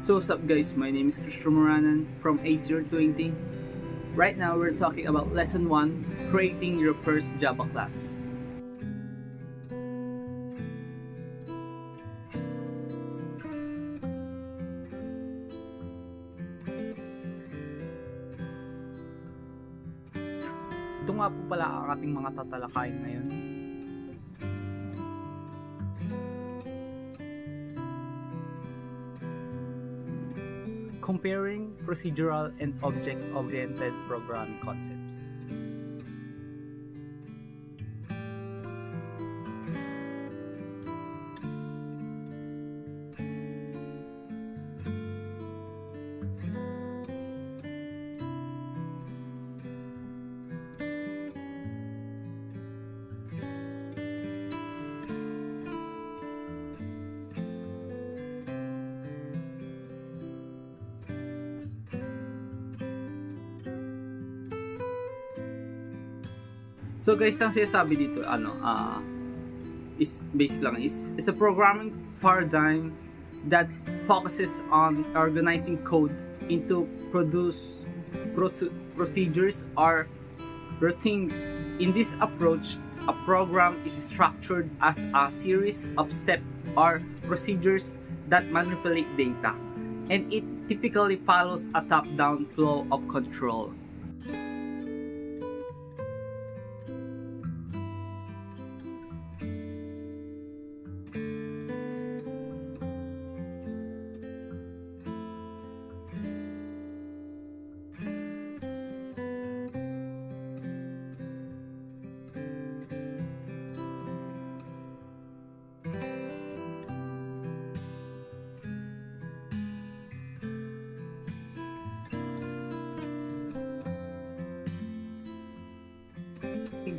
So what's up guys, my name is Maranan from A020. Right now we're talking about lesson 1, creating your first Java class. Ito nga po pala ang ating mga tatalakayin ngayon. Comparing procedural and object-oriented programming concepts. So guys, ang sinasabi dito is basic lang is a programming paradigm that focuses on organizing code into procedures or routines. In this approach, a program is structured as a series of steps or procedures that manipulate data, and it typically follows a top-down flow of control.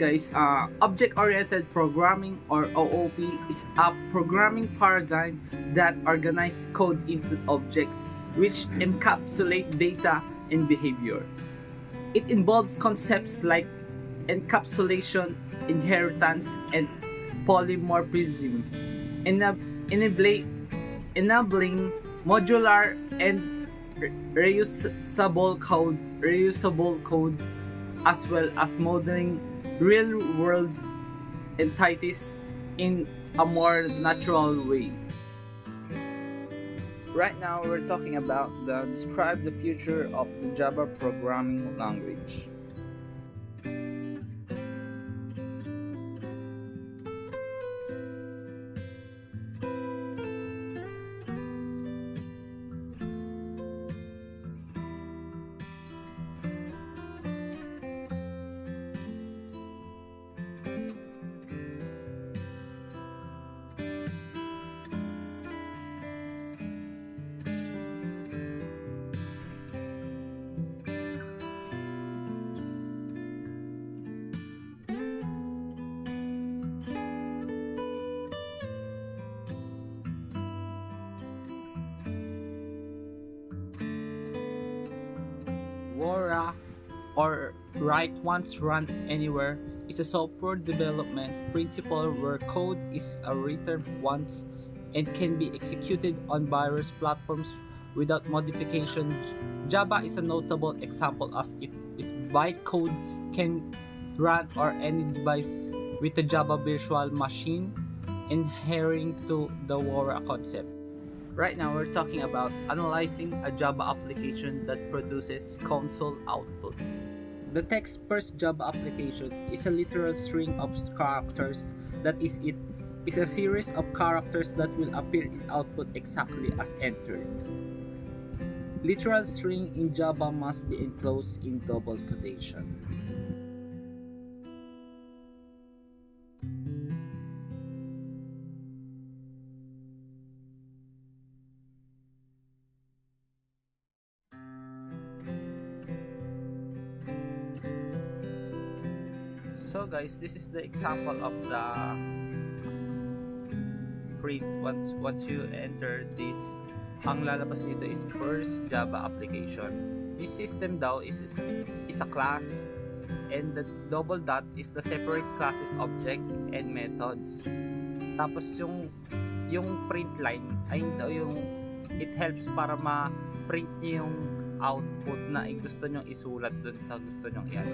Guys, object-oriented programming or OOP is a programming paradigm that organizes code into objects which encapsulate data and behavior. It involves concepts like encapsulation, inheritance, and polymorphism, enabling modular and reusable code as well as modeling real-world entities in a more natural way. Right now, we're talking about describe the future of the Java programming language. WORA, or Write Once Run Anywhere, is a software development principle where code is written once and can be executed on various platforms without modification. Java is a notable example as it is bytecode can run on any device with a Java virtual machine, adhering to the WORA concept. Right now, we're talking about analyzing a Java application that produces console output. The text-first Java application is a literal string of characters that is a series of characters that will appear in output exactly as entered. Literal string in Java must be enclosed in double quotation. So guys, this is the example of the print. Once you enter this, ang lalabas dito is first Java application. This system daw is a class, and the double dot is the separate classes, object, and methods. Tapos yung print line ay daw yung it helps para ma-print nyo yung output na gusto nyong isulat dun sa gusto nyong i-ano.